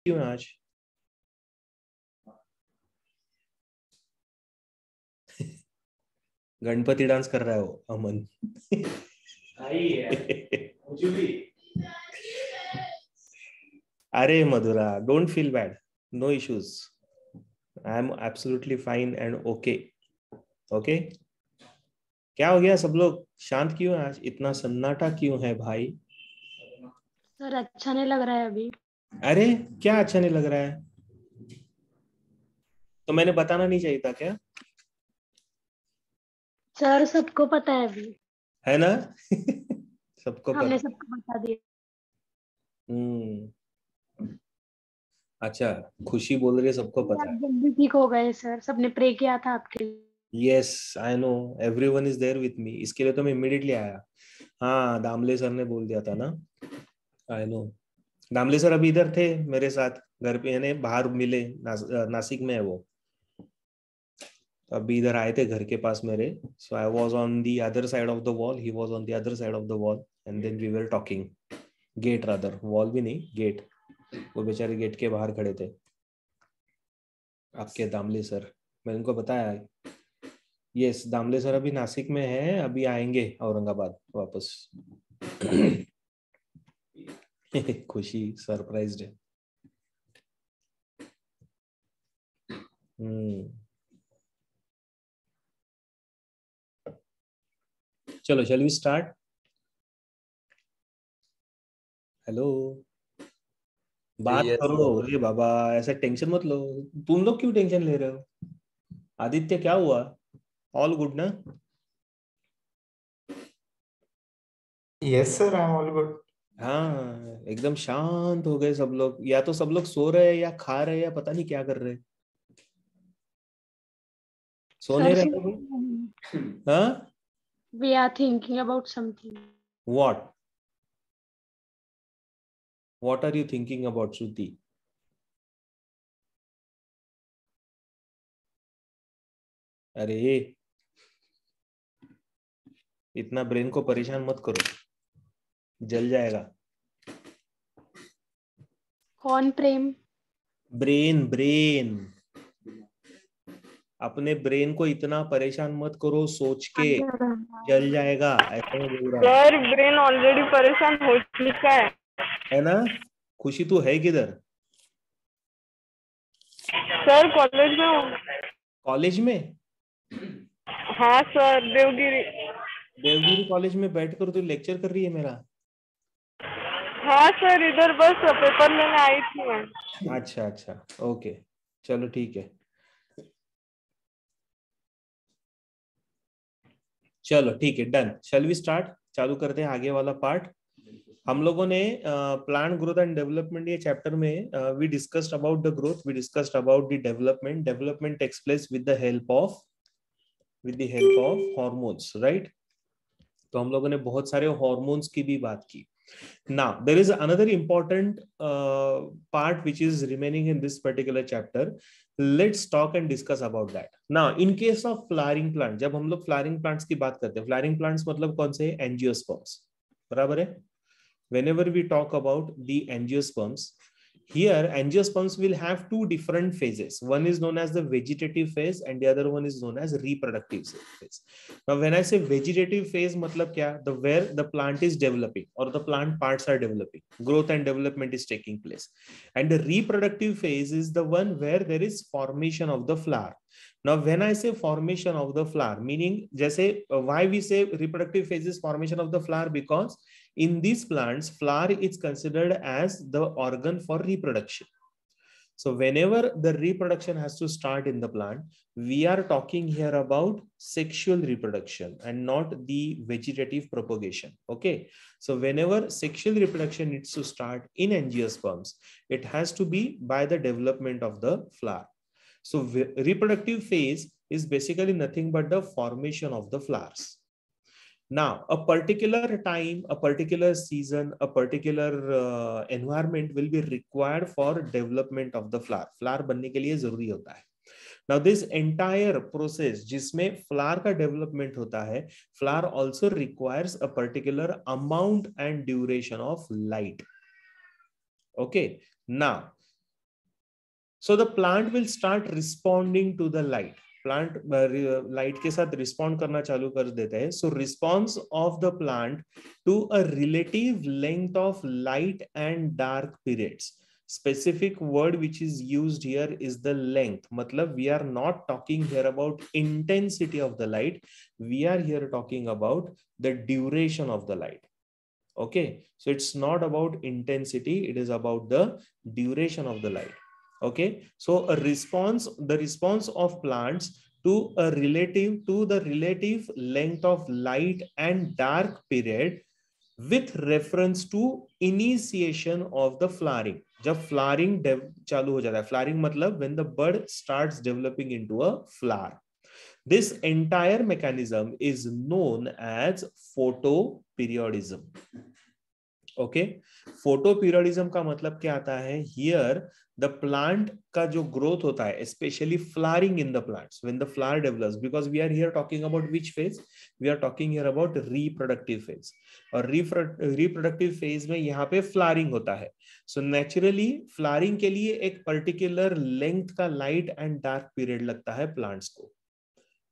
क्यों है आज? गणपति डांस कर रहा है वो अमन। मुझे भी। अरे Madhura, don't feel bad, no issues, I am absolutely fine and okay. Okay, क्या हो गया? सब लोग शांत क्यों है आज? इतना सन्नाटा क्यों है भाई? सर अच्छा नहीं लग रहा है अभी। अरे क्या अच्छा नहीं लग रहा है? तो मैंने बताना नहीं चाहिए था क्या? सर सबको पता है अभी। है ना? सबको हमने पता। सबको बता दिया। हम्म। अच्छा, खुशी बोल रही है सबको आप पता है। जल्दी ठीक हो गए सर, सबने प्रे किया था आपके लिए। Yes, I know, everyone is there with me, इसके लिए तो मैं इमिडिएटली आया। हाँ, दामले सर ने बोल दिया था ना। आई नो, दामले सर अभी इधर थे मेरे साथ घर पे, यानी बाहर मिले, नासिक में है वो। तो अभी इधर आए थे घर के पास मेरे। So I was on the other side of the wall, he was on the other side of the wall, and then we were talking. Gate rather, wall भी नहीं, गेट। वो बेचारे गेट के बाहर खड़े थे, आपके दामले सर। मैंने उनको बताया, यस दामले सर अभी नासिक में है, अभी आएंगे औरंगाबाद वापस। खुशी सरप्राइज्ड है। हम्म। चलो, शैल वी स्टार्ट? हेलो, बात यस करो। सर। अरे बाबा, ऐसा टेंशन मत लो। तुम लोग क्यों टेंशन ले रहे हो? आदित्य क्या हुआ? ऑल गुड ना? Yes sir, I am all good. हाँ, एकदम शांत हो गए सब लोग, या तो सब लोग सो रहे हैं या खा रहे हैं या पता नहीं क्या कर रहे हैं। सो नहीं सर रहे हो? हाँ? We are thinking about something. What? What are you thinking about, Shruti? अरे, इतना ब्रेन को परेशान मत करो, जल जाएगा। कौन प्रेम? Brain, brain. अपने ब्रेन को इतना परेशान मत करो सोच के, जल जाएगा, ऐसा मैं बोल रहा हूँ। सर ब्रेन ऑलरेडी परेशान हो चुका है ना? खुशी तू है किधर? सर कॉलेज में हूँ। कॉलेज में? हाँ सर, देवगिरी। देवगिरी कॉलेज में बैठकर तू लेक्चर कर रही है मेरा? हाँ सर, इधर बस पेपर लेने आई थी मैं। अच्छा अच्छा, ओके, चलो ठीक है। चलो ठीक है, डन। Shall we start? चालू करते हैं आगे वाला पार्ट। हम लोगों ने प्लांट ग्रोथ एंड डेवलपमेंट ये चैप्टर में we discussed about the growth, we discussed about the development. Development takes place with the help of hormones, right? तो हम लोगों ने बहुत सारे हॉर्मोन्स की भी बात की। Now, there is another important part which is remaining in this particular chapter. Let's talk and discuss about that. Now, in case of flowering plant, जब हम लोग flowering plants की बात करते हैं, flowering plants मतलब कौन से? एंजियोस्पर्म्स, बराबर है? Whenever we talk about the angiosperms, here angiosperms will have two different phases. One is known as the vegetative phase and the other one is known as reproductive phase. Now when I say vegetative phase, matlab kya? The where the plant is developing or the plant parts are developing, growth and development is taking place. And the reproductive phase is the one where there is formation of the flower. Now when I say formation of the flower, meaning jaise why we say reproductive phase is formation of the flower, because in these plants, flower is considered as the organ for reproduction. So whenever the reproduction has to start in the plant, we are talking here about sexual reproduction and not the vegetative propagation. Okay. So whenever sexual reproduction needs to start in angiosperms, it has to be by the development of the flower. So reproductive phase is basically nothing but the formation of the flowers. Now, a particular time, a particular season, a particular environment will be required for development of the flower. Flower बनने के लिए जरूरी होता है. Now, this entire process जिसमें flower का development होता है, flower also requires a particular amount and duration of light. Okay. Now, So the plant will start responding to the light. Plant light के साथ respond करना चालू कर देता है. So response of the plant to a relative length of light and dark periods. Specific word which is used here is the length. मतलब we are not talking here about intensity of the light. We are here talking about the duration of the light. Okay, so it's not about intensity, it is about the duration of the light. Okay, so the response of plants to the relative length of light and dark period with reference to initiation of the flowering. जब flowering चालू हो जाता है, flowering मतलब when the bud starts developing into a flower. This entire mechanism is known as photoperiodism. Okay, photoperiodism का मतलब क्या आता है? Here the plant का जो growth होता है, especially flowering in the plants, when the flower develops, because we are here talking about which phase? We are talking here about reproductive phase. और reproductive phase में यहाँ पे flowering होता है. So naturally flowering के लिए एक particular length का light and dark period लगता है plants को,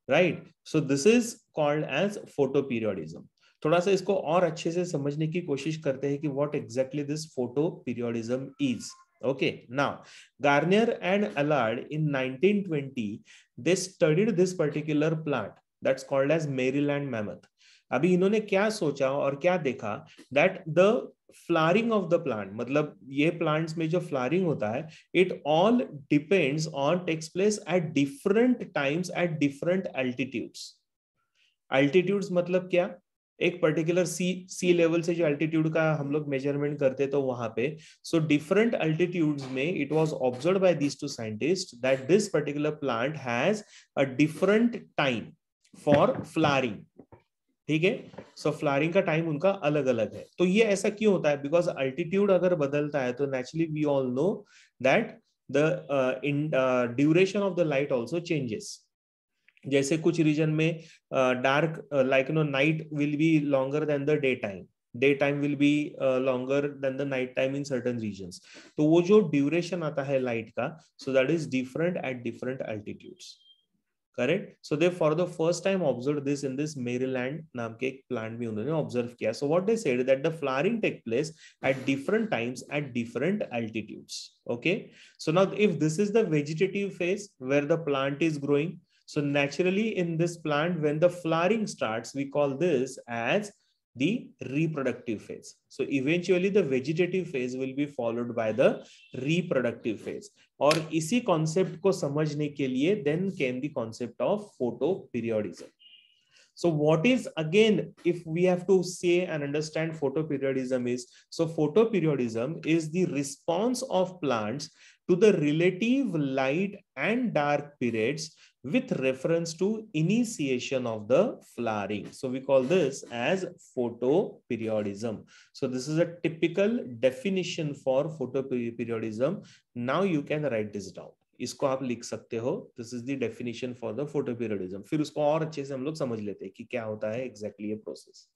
right? So this is called as photoperiodism. थोड़ा सा इसको और अच्छे से समझने की कोशिश करते हैं कि what exactly this photoperiodism is. Okay, now Garnier and Allard in 1920 they studied this particular plant that's called as Maryland mammoth. अभी इन्होंने क्या सोचा और क्या देखा that the flowering of the plant, मतलब ये plants में जो flowering होता है, it all depends on takes place at different times at different altitudes. Altitudes मतलब क्या? एक पर्टिकुलर सी लेवल से जो एल्टीट्यूड का हम लोग मेजरमेंट करते तो वहां पे सो डिफरेंट एल्टीट्यूड्स में it was observed by these two scientist that this particular plant has a different time for flowering. ठीक है, सो फ्लावरिंग का टाइम उनका अलग अलग है. तो ये ऐसा क्यों होता है? बिकॉज अल्टीट्यूड अगर बदलता है तो naturally we all know that the duration of the light also changes. जैसे कुछ रीजन में dark like no night will be longer than the day time will be longer than the night time in certain regions. तो वो जो duration आता है light का, so that is different at different altitudes. Correct. So they for the first time observe this in this Maryland नाम के एक plant में उन्होंने ऑब्जर्व किया. So what they said that the flowering take place at different times at different altitudes. Okay, so now if this is the vegetative phase where the plant is growing, so naturally in this plant when the flowering starts we call this as the reproductive phase. So eventually the vegetative phase will be followed by the reproductive phase. और इसी concept को समझने के लिए then came the concept of photoperiodism. So what is, again, if we have to say and understand photoperiodism is, so photoperiodism is the response of plants to the relative light and dark periods with reference to initiation of the flowering. So we call this as photoperiodism. So this is a typical definition for photoperiodism. Now you can write this down. इसको आप लिख सकते हो. This is the definition for the photoperiodism. फिर उसको और अच्छे से हम लोग समझ लेते हैं कि क्या होता है एग्जैक्टली ये प्रोसेस.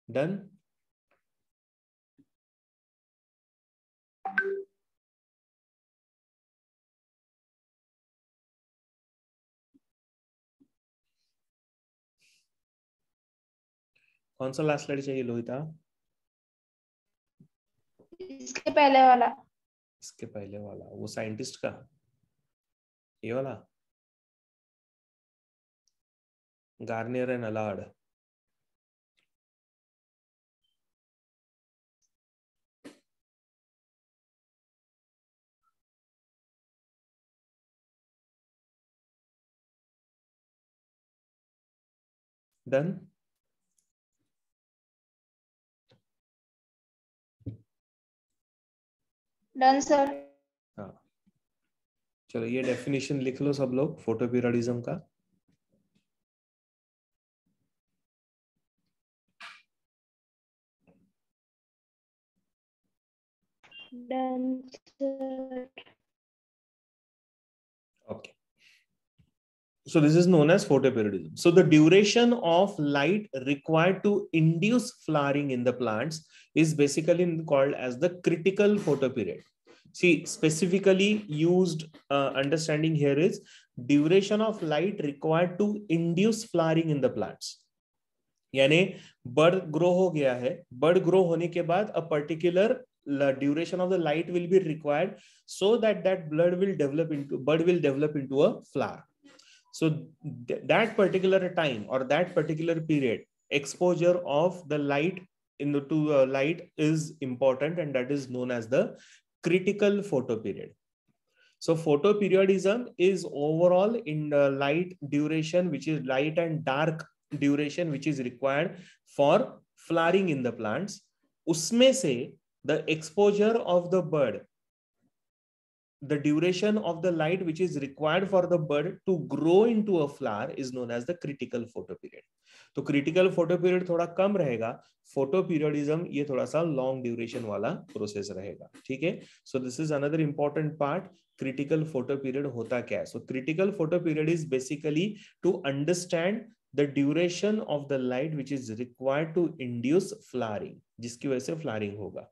डन. कौन सा लास्ट स्लाइड चाहिए लोहिता? इसके पहले वाला. इसके पहले वाला वो साइंटिस्ट का, ये वाला Garnier and अलार्ड. Done. Done sir. हाँ, चलो ये डेफिनेशन लिख लो सब लोग फोटोपीरियोडिज्म का. Done sir. So this is known as photoperiodism. So the duration of light required to induce flowering in the plants is basically called as the critical photoperiod. See, specifically used understanding here is duration of light required to induce flowering in the plants. यानी bird grow हो गया है, bird grow होने के बाद a particular duration of the light will be required so that bud will develop into a flower. So that particular time or that particular period, exposure of the light to light is important, and that is known as the critical photoperiod. So photoperiodism is overall in the light duration, which is light and dark duration, which is required for flowering in the plants. Usme se the exposure of the bud, the duration of the light which is required for the bud to grow into a flower is known as the critical photoperiod. तो critical photoperiod थोड़ा कम रहेगा, photoperiodism ये थोड़ा सा long duration वाला process रहेगा, ठीक है? So this is another important part. Critical photoperiod होता क्या है? So critical photoperiod is basically to understand the duration of the light which is required to induce flowering, जिसकी वजह से flowering होगा.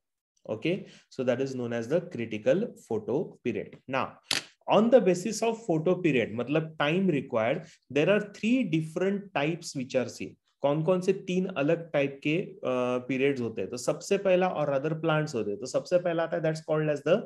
Okay, so that is known as the critical photoperiod. Now, on the basis of photoperiod, मतलब time required, there are three different types which are seen. कौन-कौन से तीन अलग type के periods होते हैं? तो सबसे पहला और other plants होते हैं. तो सबसे पहला आता है that's called as the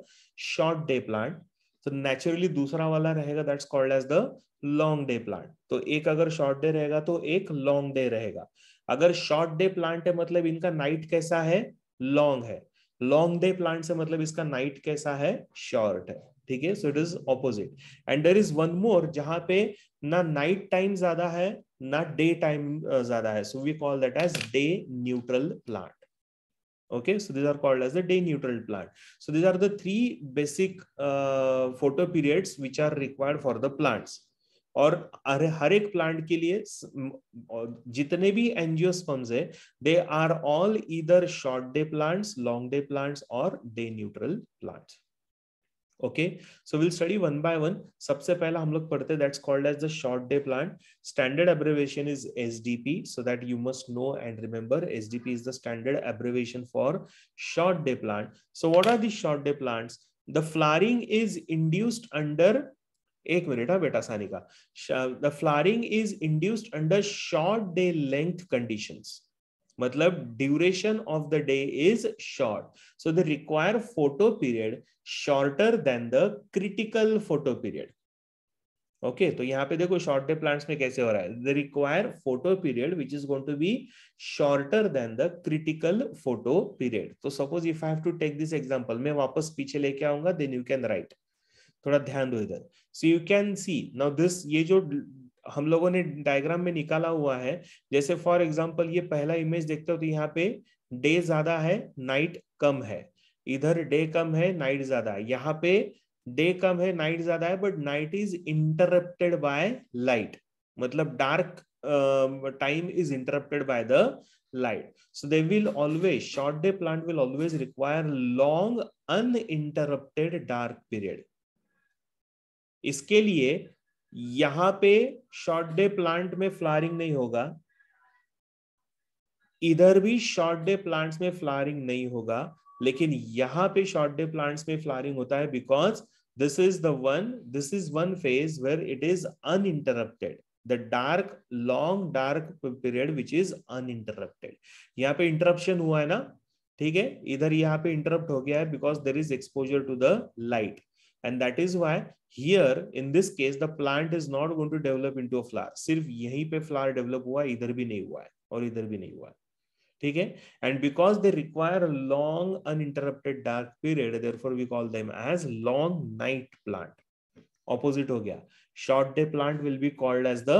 short day plant. तो naturally दूसरा वाला रहेगा that's called as the long day plant. तो एक अगर short day रहेगा तो एक long day रहेगा. अगर short day plant है मतलब इनका night कैसा है? Long है. लॉन्ग डे प्लांट से मतलब इसका नाइट कैसा है? शॉर्ट है, ठीक है? So it is opposite. And there is one more जहां पे ना नाइट टाइम ज्यादा है ना डे टाइम ज्यादा है. So we call that as day neutral plant. Okay, so these are called as the day neutral plant. So these are the three basic photo periods which are required for the plants. और हर एक plant के लिए जितने भी angiosperms है they are all either short day plants, long day plants और day neutral plants. Okay, so will study one by one. सबसे पहला हम लोग पढ़ते हैं that's called as the short day plant. Standard abbreviation is SDP, so that you must know and remember SDP is the standard abbreviation for short day plant. So what are the short day plants? The flowering is induced under, एक minute है बेटा Sanika, the flowering is induced under short day length conditions. मतलब duration of the day is short, so the require photoperiod shorter than the critical photoperiod. Okay, तो यहाँ पे देखो short day plants में कैसे हो रहा है. The require photoperiod which is going to be shorter than the critical photoperiod. तो suppose if I have to take this example, मैं वापस पीछे लेके आऊंगा, देन यू कैन राइट. थोड़ा ध्यान दो इधर. So you can see now this, ये जो हम लोगों ने डायग्राम में निकाला हुआ है, जैसे फॉर एग्जांपल ये पहला इमेज देखते हो तो यहाँ पे डे ज्यादा है, नाइट कम है. इधर डे कम है, नाइट ज्यादा है. यहाँ पे डे कम है, नाइट ज्यादा है, but night is interrupted by light. मतलब dark time is interrupted by the light. So they will always, short day plant will always require long uninterrupted dark period. इसके लिए यहां पे शॉर्ट डे प्लांट में flowering नहीं होगा, इधर भी शॉर्ट डे प्लांट्स में फ्लावरिंग नहीं होगा, लेकिन यहां पे शॉर्ट डे प्लांट्स में फ्लावरिंग होता है because this is one phase where it is uninterrupted. The long dark period which is uninterrupted. यहाँ पे इंटरप्शन हुआ है ना, ठीक है? इधर यहाँ पे इंटरप्ट हो गया है because there is exposure to the light, and that is why here in this case the plant is not going to develop into a flower. सिर्फ यहीं पे flower develop हुआ है, इधर भी नहीं हुआ है और इधर भी नहीं हुआ है, ठीक है? And because they require a long uninterrupted dark period, therefore we call them as long night plant. Opposite हो गया. Short day plant will be called as the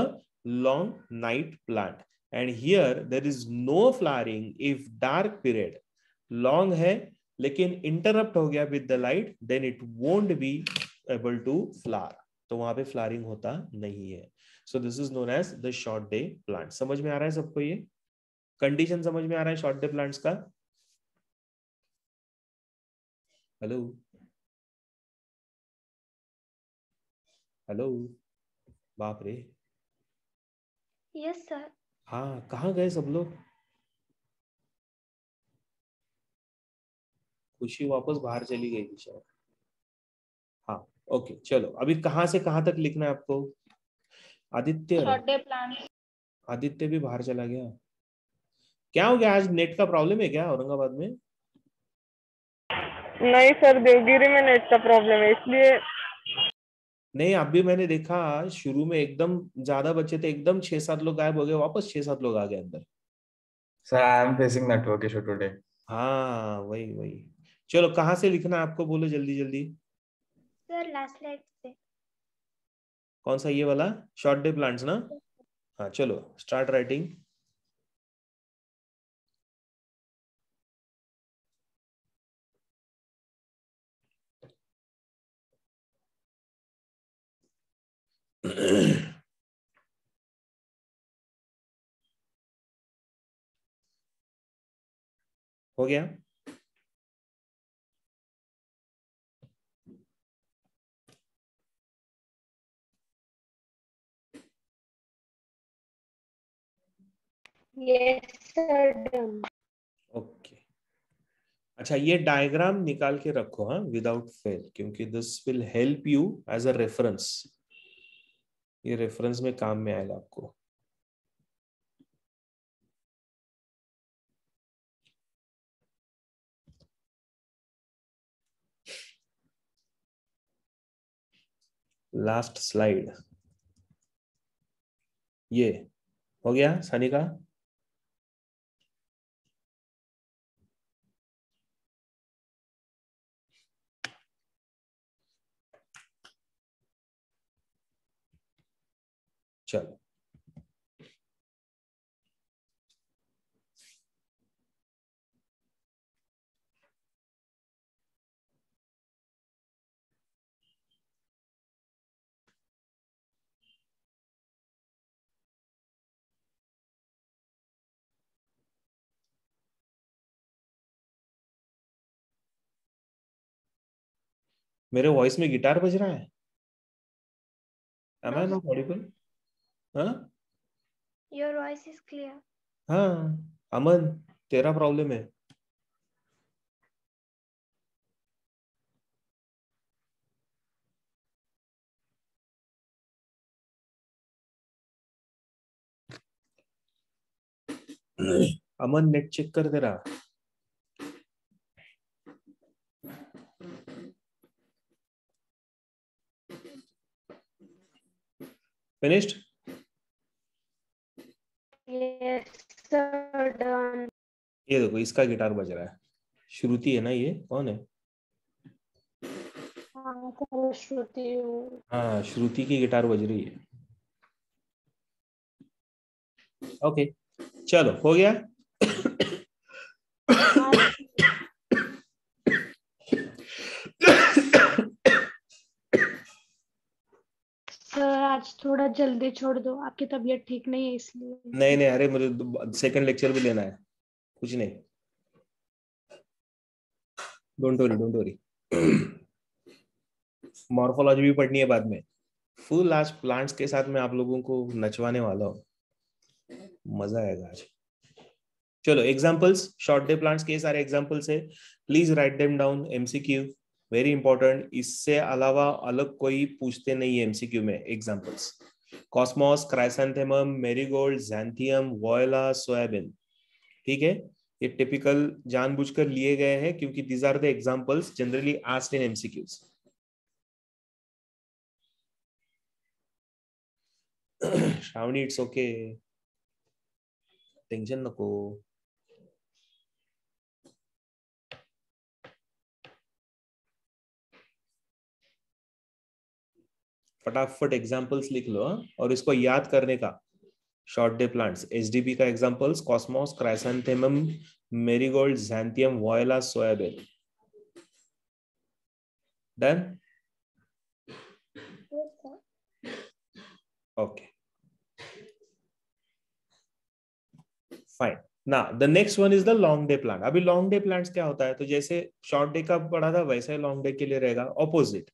long night plant. And here there is no flowering if dark period long है लेकिन interrupt हो गया with the light, then it won't be able to flower. तो वहां पे flowering होता नहीं है. So this is known as the short day plant. समझ में आ रहा है सबको? ये कंडीशन समझ में आ रहा है short day plants का? हेलो हेलो, बाप रे, यस सर। हाँ, कहाँ गए सब लोग? खुशी वापस बाहर चली गई थी शायद। हाँ, ओके, चलो अभी कहाँ से कहाँ तक लिखना है आपको? Aditya, short day plan. Aditya भी बाहर चला गया। क्या हो गया, आज नेट का प्रॉब्लम है क्या औरंगाबाद में? नहीं सर, देवगिरी में नेट का प्रॉब्लम है इसलिए। नहीं, अभी मैंने देखा शुरू में एकदम ज्यादा बच्चे थे, एकदम 6-7 लोग गायब हो गए, वापस 6-7 लोग आ गए अंदर। Sir, I am facing network issue today. हाँ, वही वही। चलो, कहाँ से लिखना है आपको, बोलो जल्दी जल्दी। सर लास्ट स्लाइड से। कौन सा, ये वाला शॉर्ट डे प्लांट्स ना? हाँ, चलो स्टार्ट राइटिंग। हो गया? Yes sir, done. ओके, अच्छा, ये डायग्राम निकाल के रखो हाँ, विदाउट फेल, क्योंकि this will help you as a reference. ये रेफरेंस में काम में आएगा आपको। लास्ट स्लाइड ये हो गया सानिका? चलो, मेरे वॉइस में गिटार बज रहा है? Am I not audible? हाँ योर वॉइस इज क्लियर। हाँ, अमन, तेरा प्रॉब्लम है। अमन, नेट चेक कर तेरा। फिनिश्ड? Yes sir, done. ये देखो, इसका गिटार बज रहा है। श्रुति है ना, ये कौन है? हाँ सर, श्रुति हूँ। हाँ, श्रुति की गिटार बज रही है। ओके, चलो हो गया। हाँ सर, आज थोड़ा जल्दी छोड़ दो, आपकी तबीयत ठीक नहीं है इसलिए। नहीं नहीं, अरे मुझे सेकंड लेक्चर भी लेना है, कुछ नहीं, don't worry don't worry. Morphology भी पढ़नी है बाद में। फुल आज प्लांट्स के साथ मैं आप लोगों को नचवाने वाला हूँ, मजा आएगा आज। चलो, एग्जांपल्स, शॉर्ट डे प्लांट्स के सारे एग्जांपल्स है, please write them down. MCQ very important, इससे अलावा अलग कोई पूछते नहीं है एमसीक्यू में। Examples, cosmos, chrysanthemum, marigold, xanthium, viola, soybean. ठीक है, ये टिपिकल जानबूझकर लिए गए हैं क्योंकि these are the examples generally asked in MCQs. Shravani, it's okay, tension नको। फटाफट एग्जांपल्स लिख लो हाँ? और इसको याद करने का। शॉर्ट डे प्लांट्स, एसडीपी का examples, cosmos, chrysanthemum, marigold, xanthium, viola, soybean. Done? Okay, fine. ना the next one is the long day plant. अभी लॉन्ग डे प्लांट्स क्या होता है, तो जैसे शॉर्ट डे का पढ़ा था वैसे ही लॉन्ग डे के लिए रहेगा। Opposite,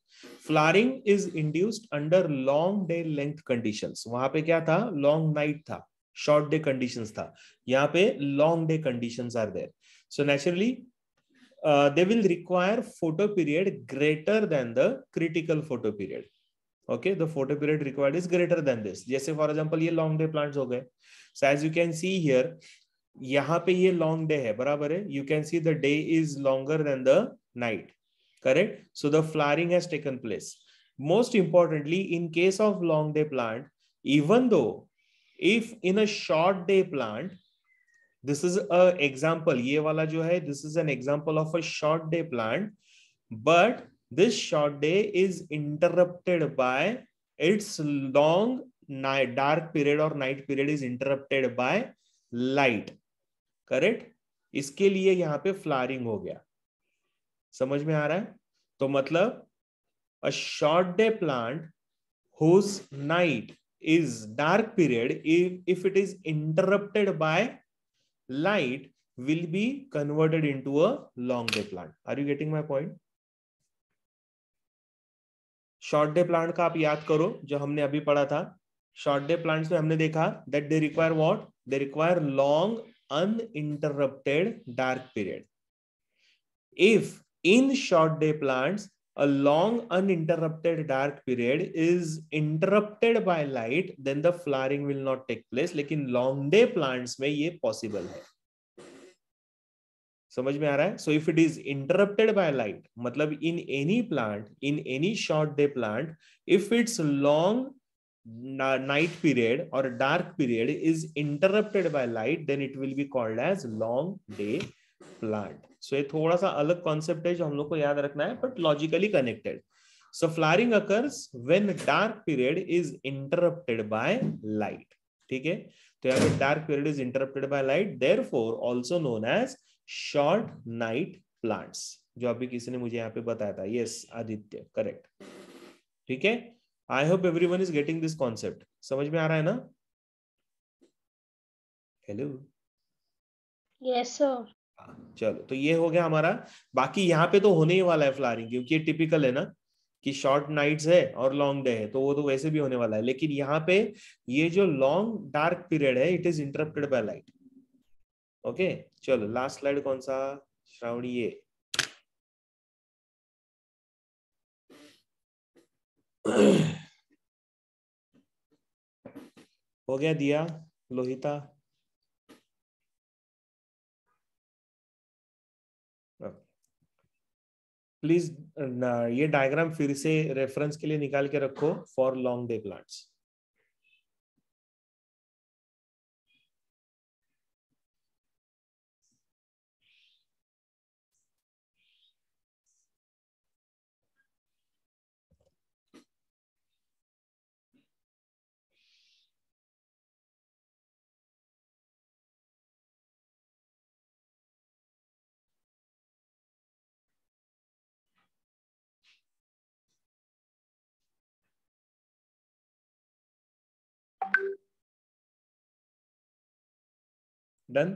flowering is induced under long day length conditions. वहां पे क्या था, लॉन्ग नाइट था, शॉर्ट डे कंडीशंस था, यहाँ पे long day conditions are there. So naturally they will require photo period greater than the critical photo period. Okay, the photo period required is greater than this. जैसे for example ये long day plants हो गए. So as you can see here, यहाँ पे ये long day है, बराबर है. You can see the day is longer than the night. Correct? So the flowering has taken place. Most importantly, in case of long day plant, even though if in a short day plant, this is a example, ये वाला जो है, this is an example of a short day plant, but this short day is interrupted by its long night, dark period or night period is interrupted by light. Correct? इसके लिए यहाँ पे flowering हो गया. समझ में आ रहा है? तो मतलब a short day plant whose night is dark period, if it is interrupted by light, will be converted into a long day plant. Are you getting my point? Short day plant का आप याद करो जो हमने अभी पढ़ा था. Short day plants में हमने देखा that they require what? They require long uninterrupted dark period. If in short day plants a long uninterrupted dark period is interrupted by light, then the flowering will not take place. लेकिन long day plants में ये possible है. समझ में आ रहा है? So if it is interrupted by light, मतलब in any plant, in any short day plant, if its long night period or dark period is interrupted by light, then it will be called as long day plant. So ये थोड़ा सा अलग concept है जो हम लोग को याद रखना है, but logically connected. So flowering occurs when dark period is interrupted by light. ठीक है? तो यहाँ पे dark period is interrupted by light, therefore also known as short night plants, जो अभी किसी ने मुझे यहाँ पे बताया था. Yes Aditya, correct. ठीक है, I hope everyone is getting this concept. समझ में आ रहा है ना? हेलो. Yes sir. चलो, तो ये हो गया हमारा. बाकी यहाँ पे तो होने ही वाला है फ्लावरिंग, क्योंकि ये टिपिकल है ना कि शॉर्ट नाइट्स है और लॉन्ग डे है, तो वो तो वैसे भी होने वाला है. लेकिन यहाँ पे ये जो लॉन्ग डार्क पीरियड है, it is interrupted by light. Okay, चलो लास्ट स्लाइड कौन सा श्रावणी? ये हो गया. दिया, लोहिता, प्लीज ये डायग्राम फिर से रेफरेंस के लिए निकाल के रखो for long day plants. Done.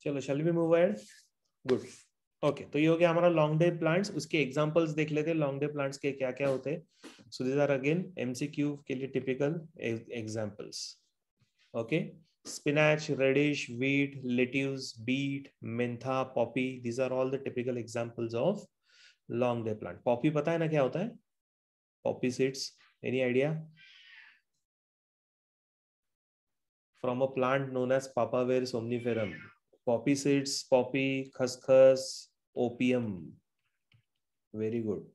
चलो, shall we move ahead? Good. Okay, तो ये हो गया हमारा लॉन्ग डे प्लांट्स. उसके एग्जांपल्स देख लेते हैं लॉन्ग डे प्लांट्स के क्या क्या होते हैं. So this are again MCQ के लिए typical examples. Okay, spinach, radish, wheat, lettuce, beet, mentha, poppy, these are all the typical examples of long day plant. Poppy पता है ना क्या होता है? Poppy seeds, any idea? From a plant known as Papaver somniferum. Poppy seeds, poppy, खसखस, opium. Very good.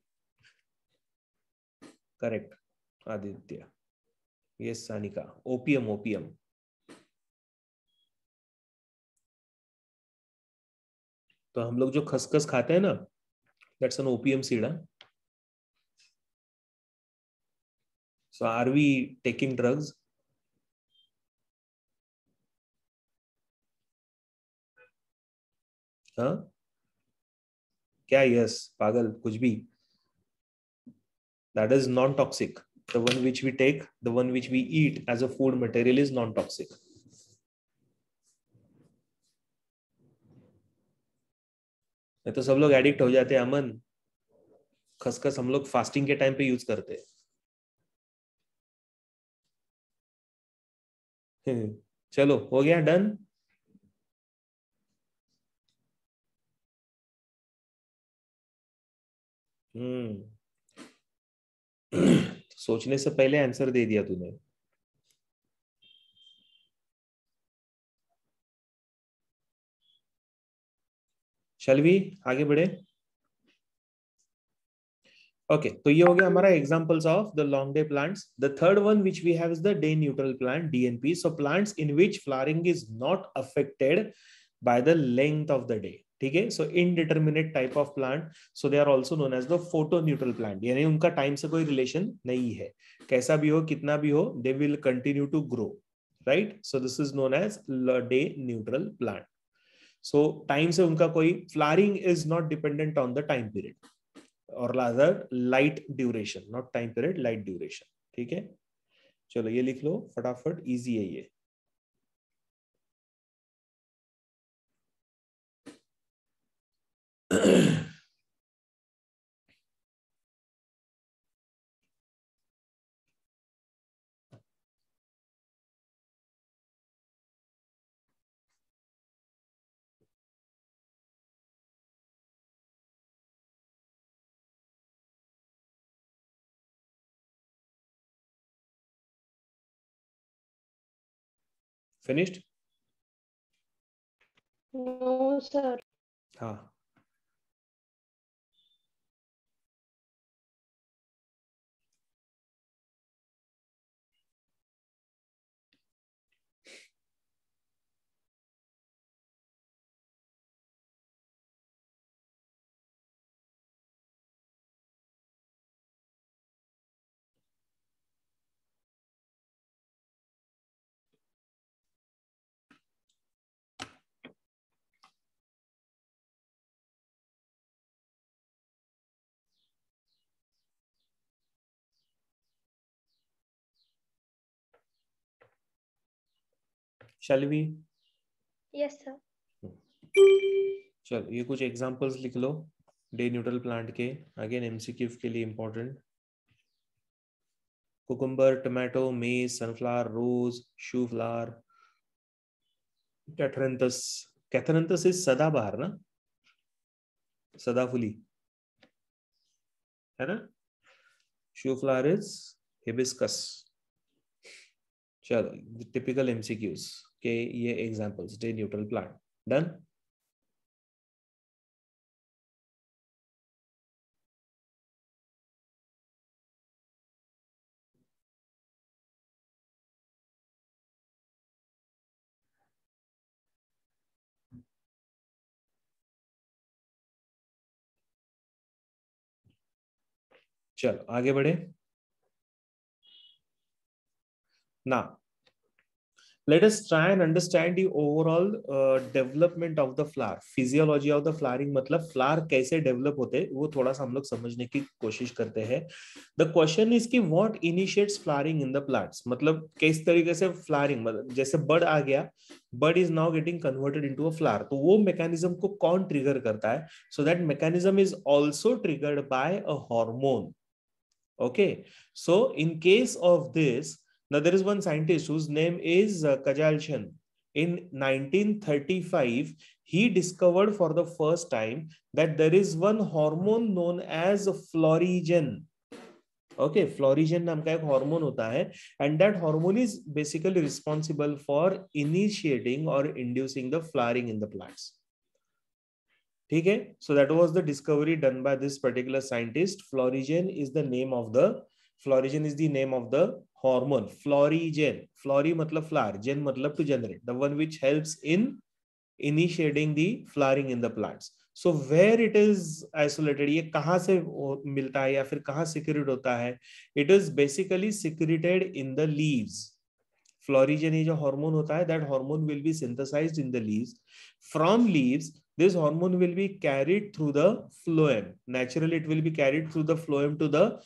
Correct. Aditya, yes Sanika, opium opium. तो हम लोग जो खसखस खाते हैं ना, that's an opium seed. So are we taking drugs? हाँ क्या? यस पागल कुछ भी। That is non-toxic. The one which we take, the one which we eat as a food material is non-toxic. नहीं तो सब लोग एडिक्ट हो जाते हैं अमन। खसखस हम लोग फास्टिंग के टाइम पे यूज करते हैं। चलो हो गया, डन। सोचने से पहले आंसर दे दिया तूने। शैल वी आगे बढ़े? ओके तो ये हो गया हमारा examples of the long day plants. The third one which we have is the day neutral plant, DNP. So plants in which flowering is not affected by the length of the day. ठीक है, so indeterminate type of plant, so they are also known as the photo neutral plant, यानी उनका time से कोई relation नहीं है। कैसा भी हो, कितना भी हो, they will continue to grow, right? So this is known as day neutral plant. So time से उनका कोई, flowering is not dependent on the time period, और rather light duration, not time period, light duration। ठीक है, चलो ये लिख लो फटाफट, इजी है ये। फिनिश्ड? No sir. हाँ शैल वी? Yes, sir. चलो ये कुछ एग्जांपल्स लिख लो डे न्यूट्रल प्लांट के, अगेन एमसीक्यू के लिए important. Cucumber, tomato, maize, sunflower, rose, shoe flower, catharanthus. Catharanthus is सदाबहार ना, सदाफुली है ना। Shoe flower is hibiscus. चलो टिपिकल एमसीक्यूज के ये examples, day neutral plant. Done. चलो आगे बढ़े ना। Let us try and understand the overall development of the flower, physiology of the flowering, मतलब flower कैसे develop होते हैं वो थोड़ा सा हम लोग समझने की कोशिश करते हैं। The question is कि what initiates flowering in the plants, मतलब किस तरीके से flowering, मतलब जैसे bud आ गया, bud is now getting converted into a flower, तो वो mechanism को कौन trigger करता है? So that mechanism is also triggered by a hormone. Okay, so in case of this, now there is one scientist whose name is Kajal Chen. In 1935, he discovered for the first time that there is one hormone known as florigen. Okay, florigen नाम का एक hormone होता है, and that hormone is basically responsible for initiating or inducing the flowering in the plants. ठीक है, so that was the discovery done by this particular scientist. Florigen is the name of the Florigen is the name of the hormone. Florigen, flori matlab flower, gen matlab to generate, the one which helps in initiating the flowering in the plants. So where it is isolated, ये कहाँ से मिलता है या फिर कहाँ secrete होता है? It is basically secreted in the leaves. Florigen ये जो hormone होता है, that hormone will be synthesized in the leaves. From leaves, this hormone will be carried through the phloem. Naturally, it will be carried through the phloem to the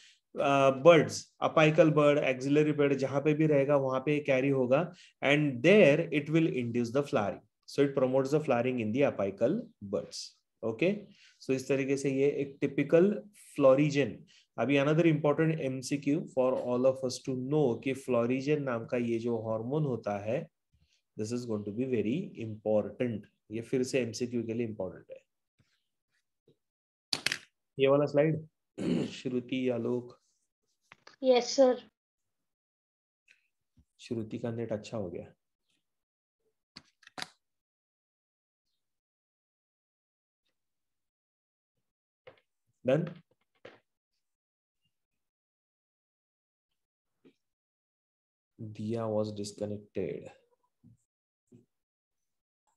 birds, apical bird, axillary bird, जहाँ पे भी रहेगा वहाँ पे carry होगा, and there it will induce the flowering. So it promotes the flowering in the apical birds. Okay, so इस तरीके से ये एक typical Florigen. अभी another important MCQ for all of us to know कि Florigen नाम का ये जो हार्मोन होता है, this is going to be very important. ये फिर से MCQ के लिए important है. ये वाला slide Shruti Alok. Yes sir. Shruti का नेट अच्छा हो गया. Done. Diya was disconnected.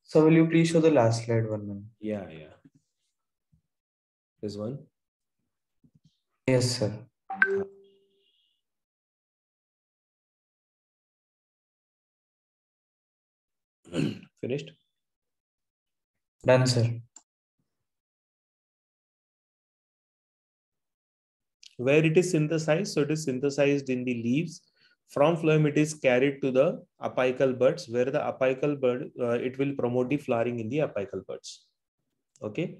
So will you please show the last slide, Varman? Yeah. This one. Yes, sir. Finished? Done, sir. Where it is synthesized, so it is synthesized in the leaves. From phloem, it is carried to the apical buds, where the apical bud, it will promote the flowering in the apical buds. Okay,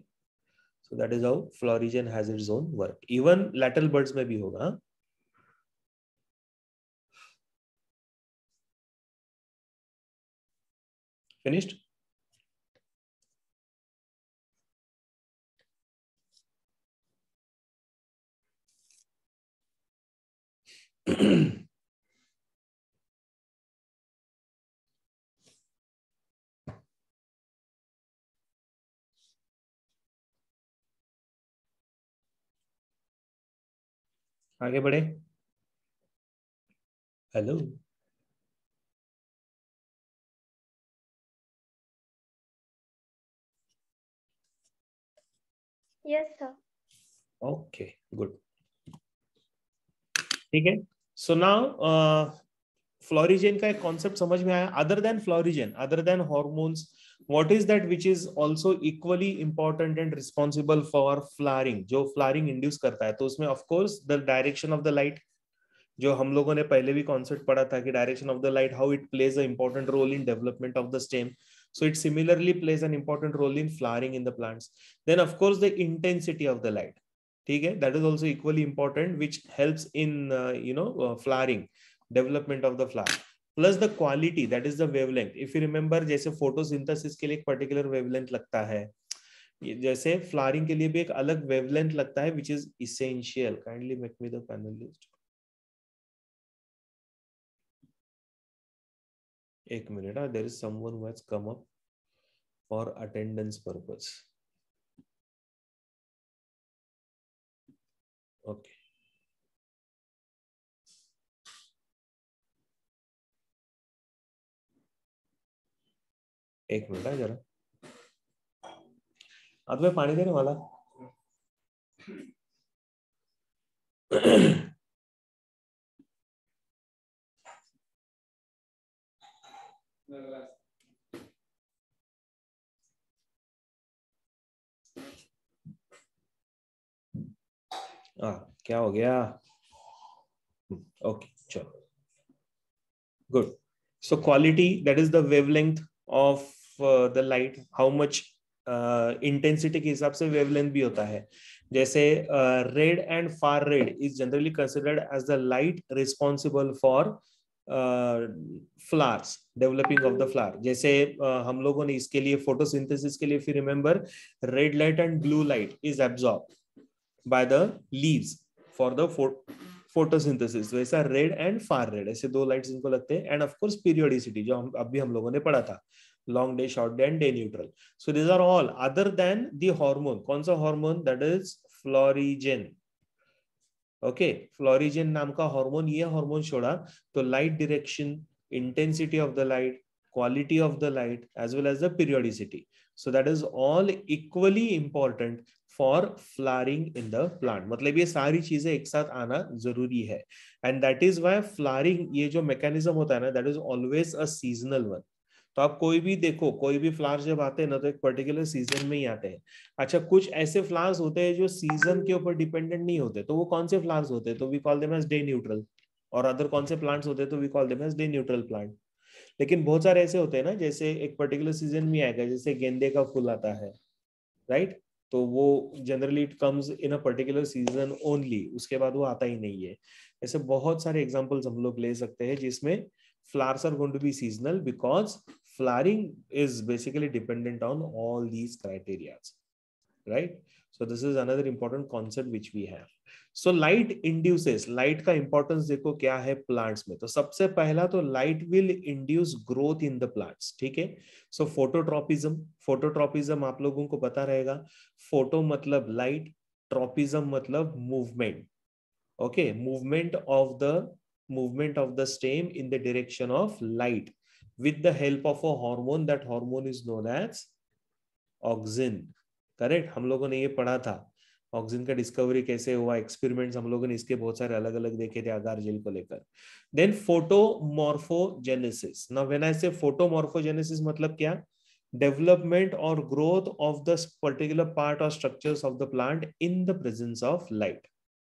so that is how Florigen has its own work. Even lateral buds may be hoga. Finished? आगे बढ़े. Hello. Yes, sir. Okay, good. ठीक है. So now Florigen का एक concept समझ में आया. Other than Florigen, other than hormones, what is that which is also equally important and responsible for flowering? जो flowering induce करता है, तो उसमें of course the direction of the light, जो हम लोगों ने पहले भी concept पढ़ा था कि direction of the light, how it plays an important role in development of the stem. So it similarly plays an important role in flowering in the plants. Then of course the intensity of the light, ठीक है, that is also equally important, which helps in flowering, development of the flower. Plus the quality, that is the wavelength. If you remember, जैसे photosynthesis के लिए एक particular wavelength लगता है, जैसे flowering के लिए भी एक अलग wavelength लगता है, which is essential. Kindly make me the panelist. एक minute, there is someone who has come up for attendance purpose. Okay. एक मिनट है जरा. अब मैं पानी देने वाला. क्या हो गया? Okay, चलो. Good. So quality, that is the wavelength of the light. How much intensity के हिसाब से wavelength भी होता है. जैसे red and far red is generally considered as the light responsible for flowers, developing of the flower. जैसे हम लोगों ने इसके लिए photosynthesis के लिए, if you remember, red light and blue light is absorbed by the leaves for the photosynthesis. वैसा red and far red, ऐसे दो लाइट्स इनको लगते हैं. एंड ऑफ कोर्स पीरियोडिसिटी, जो अभी हम लोगों ने पढ़ा था, long day, short day and day neutral. So these are all other than the hormone. कौन सा hormone? That is florigen. Okay, florigen नाम का हार्मोन, ये हार्मोन छोड़ा तो light direction, intensity of the light, quality of the light as well as the periodicity, so that is all equally important for flowering in the plant. मतलब ये सारी चीजें एक साथ आना जरूरी है, and that is why flowering, ये जो मैकेनिज्म होता है ना, that is always a seasonal one. तो आप कोई भी देखो, कोई भी फ्लावर्स जब आते हैं ना तो एक पर्टिकुलर सीजन में ही आते हैं. अच्छा, कुछ ऐसे फ्लावर्स होते हैं जो सीजन के ऊपर डिपेंडेंट नहीं होते, तो वो कौन से फ्लावर्स होते हैं? तो we call them as day neutral. और अदर कौन से प्लांट्स होते हैं? तो we call them as day neutral plant. लेकिन बहुत सारे ऐसे होते हैं ना, जैसे एक पर्टिकुलर सीजन में आएगा, जैसे गेंदे का फूल आता है, राइट, तो वो generally it comes in a particular season only, उसके बाद वो आता ही नहीं है. ऐसे बहुत सारे एग्जांपल्स हम लोग ले सकते हैं जिसमें flowers are going to be seasonal because flowering is basically dependent on all these criteria, right? So this is another important concept which we have. So light induces, light का importance देखो क्या है plants में. तो सबसे पहला तो light will induce growth in the plants, ठीक है. So phototropism, phototropism आप लोगों को पता रहेगा. photo मतलब light, tropism मतलब movement. Okay, movement of the stem in the direction of light with the help of a hormone. That hormone is known as auxin. Correct, हम लोगों ने ये पढ़ा था ऑक्सिन का डिस्कवरी कैसे हुआ, एक्सपेरिमेंट्स हम लोगों ने इसके बहुत सारे अलग अलग देखे थे अगार जेल को लेकर. Then photomorphogenesis. Now when I say photomorphogenesis मतलब क्या? डेवलपमेंट और growth of the particular part और structures of the plant in the presence of light,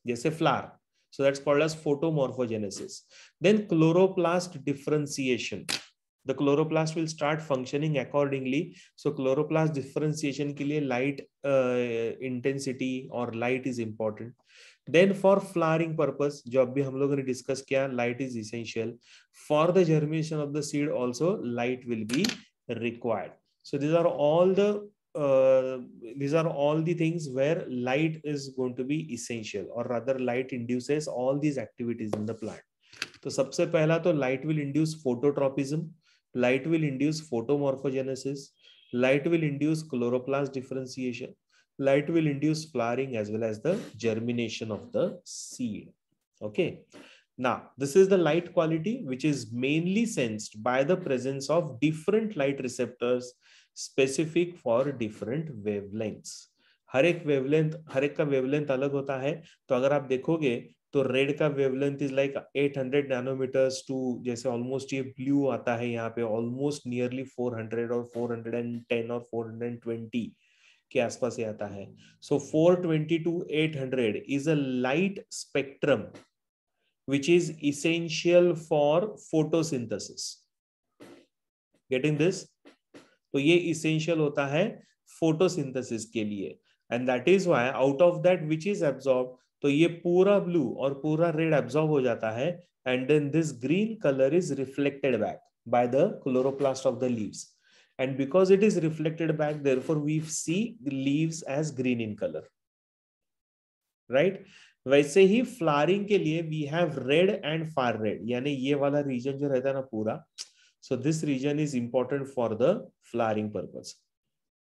जैसे flower. So that's called as photomorphogenesis. Then chloroplast differentiation. The chloroplast will start functioning accordingly. So chloroplast differentiation के लिए light intensity और light is important. Then for flowering purpose, जो अभी हम लोगों ने discuss किया, light is essential. For the germination of the seed also light will be required. So these are all the things where light is going to be essential, or rather light induces all these activities in the plant. तो सबसे पहला तो light will induce phototropism, light will induce photomorphogenesis, light will induce chloroplast differentiation, light will induce flowering as well as the germination of the seed. Okay, now this is the light quality which is mainly sensed by the presence of different light receptors specific for different wavelengths. हर एक का wavelength अलग होता है. तो अगर आप देखोगे तो रेड का wavelength is like 800 nanometers to, जैसे ऑलमोस्ट ये ब्लू आता है यहाँ पे ऑलमोस्ट नियरली 400 और 410 और 420 के आसपास ये आता है. सो 420 to 800 is a light spectrum which is essential for photosynthesis. Getting this? तो ये essential होता है photosynthesis के लिए, and that is why out of that which is absorbed, तो ये पूरा blue और पूरा red absorb हो जाता है, and then this green color is reflected back by the chloroplast of the leaves, and because it is reflected back, therefore we see the leaves as green in color, right? वैसे ही flowering के लिए we have red and far red, यानी ये वाला reason जो रहता है ना पूरा, so this region is important for the flowering purpose.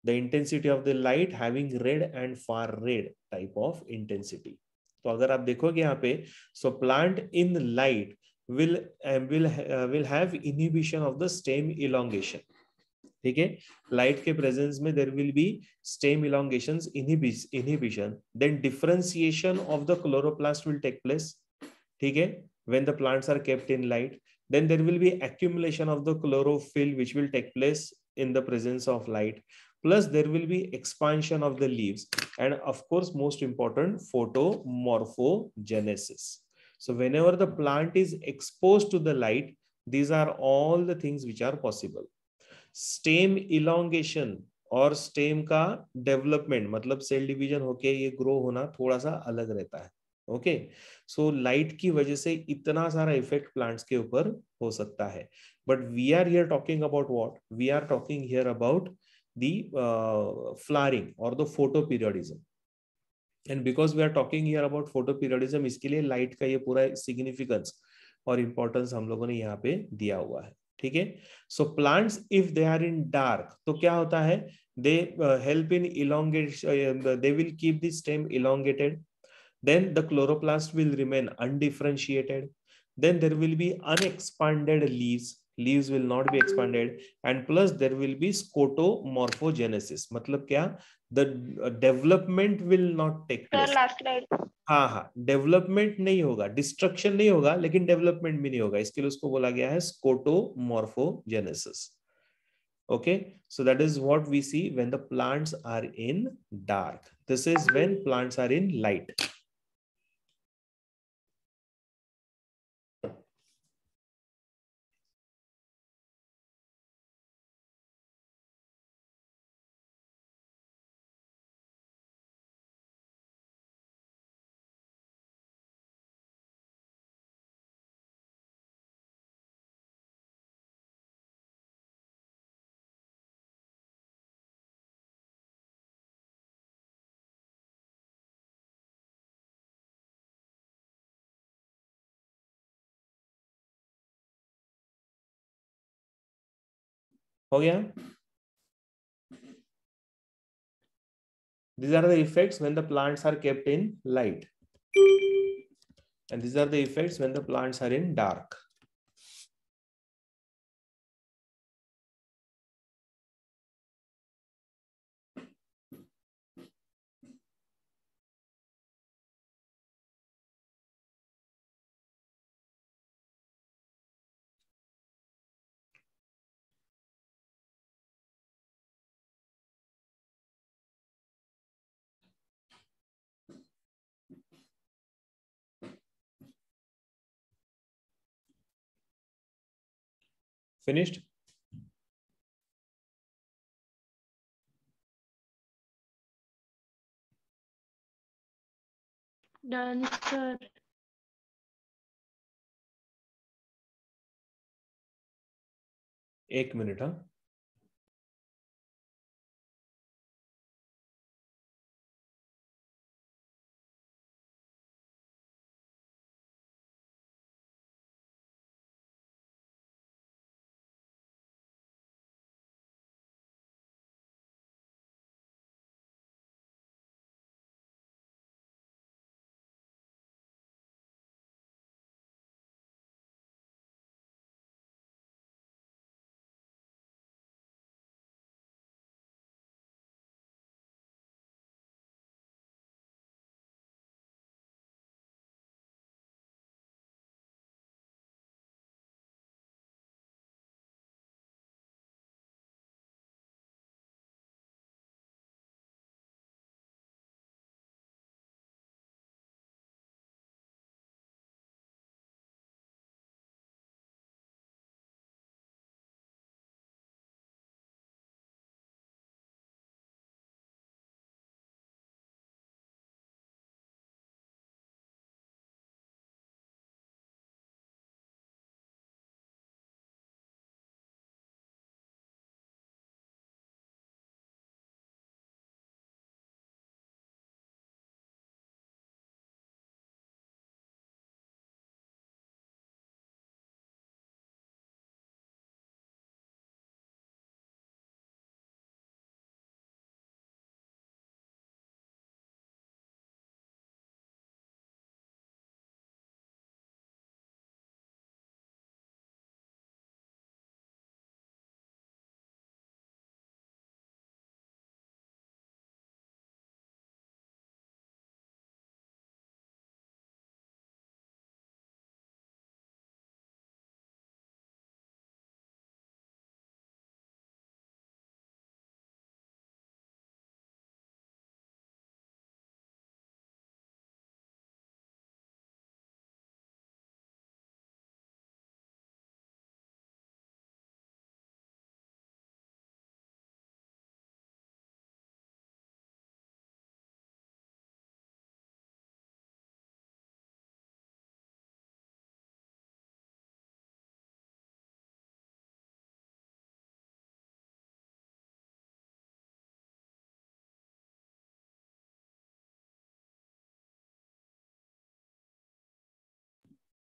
The intensity of the light having red and far red type of intensity. तो अगर आप देखोगे यहाँ पे, so plant in light will have inhibition of the stem elongation. ठीक है, light के presence में there will be stem elongations inhibition. Then differentiation of the chloroplast will take place. ठीक है, when the plants are kept in light. Then there will be accumulation of the chlorophyll which will take place in the presence of light. Plus there will be expansion of the leaves, and of course most important, photomorphogenesis. So whenever the plant is exposed to the light, these are all the things which are possible. Stem elongation और stem का development मतलब cell division होके ये grow होना थोड़ा सा अलग रहता है. ओके, सो लाइट की वजह से इतना सारा इफेक्ट प्लांट्स के ऊपर हो सकता है, but we are here talking about what? We are talking here about the flowering और the photoperiodism. And because we are talking here about photoperiodism, इसके लिए लाइट का ये पूरा सिग्निफिकेंस और इंपॉर्टेंस हम लोगों ने यहाँ पे दिया हुआ है. ठीक है, so plants if they are in dark तो क्या होता है? They help in elongate, they will keep the stem elongated. then the chloroplast will remain undifferentiated, then there will be unexpanded leaves, leaves will not be expanded, and plus there will be scotomorphogenesis. मतलब क्या, the development will not take Sir, place. last slide. हाँ हाँ, development नहीं होगा, destruction नहीं होगा, लेकिन development भी नहीं होगा, इसके लिए उसको बोला गया है स्कोटोमॉर्फोजेनेसिस. Okay, so that is what we see when the plants are in dark. This is when plants are in light. हो गया? These are the effects when the plants are kept in light. And these are the effects when the plants are in dark. Finished? Done, sir. एक minute. हाँ,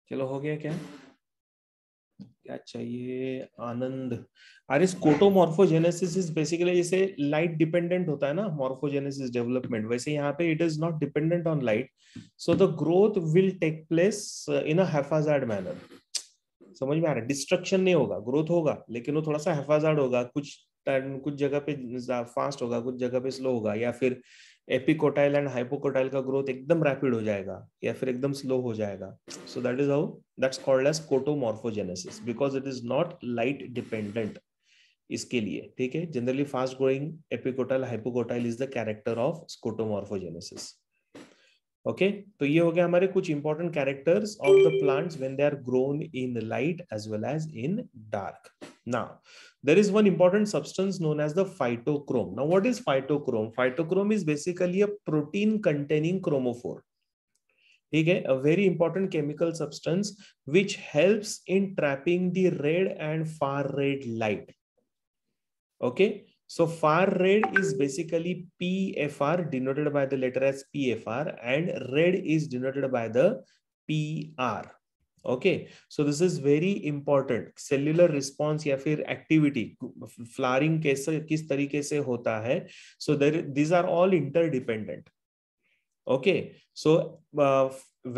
चलो हो गया क्या? क्या चाहिए आनंद? अरे स्कोटोमॉर्फोजेनेसिस इज बेसिकली जैसे लाइट डिपेंडेंट होता है ना मॉर्फोजेनेसिस डेवलपमेंट, वैसे यहाँ पे it is not dependent on light, so the growth will take place in a haphazard manner. समझ में आ रहा है? डिस्ट्रक्शन नहीं होगा, ग्रोथ होगा लेकिन वो थोड़ा सा हैफाजार्ड होगा, कुछ जगह पे फास्ट होगा, कुछ जगह पे स्लो होगा, या फिर एपिकोटाइल एंड हाइपोकोटाइल का ग्रोथ एकदम रैपिड हो जाएगा या फिर एकदम स्लो हो जाएगा। So that is how that's called as scotomorphogenesis because it is not light dependent इसके लिए। ठीक है, generally fast growing epicotyl hypocotyl is the character of scotomorphogenesis. Okay, तो ये हो गया हमारे कुछ important characters of the plants when they are grown in light as well as in dark. Now there is one important substance known as the phytochrome. Now what is phytochrome? Phytochrome is basically a protein containing chromophore. ठीक है, a very important chemical substance which helps in trapping the red and far red light. Okay, so far red is basically PFR, denoted by the letter as PFR, and red is denoted by the PR. Okay, so this is very important. Cellular response या फिर activity, flowering कैसे किस तरीके से होता है, so these are all interdependent. Okay, so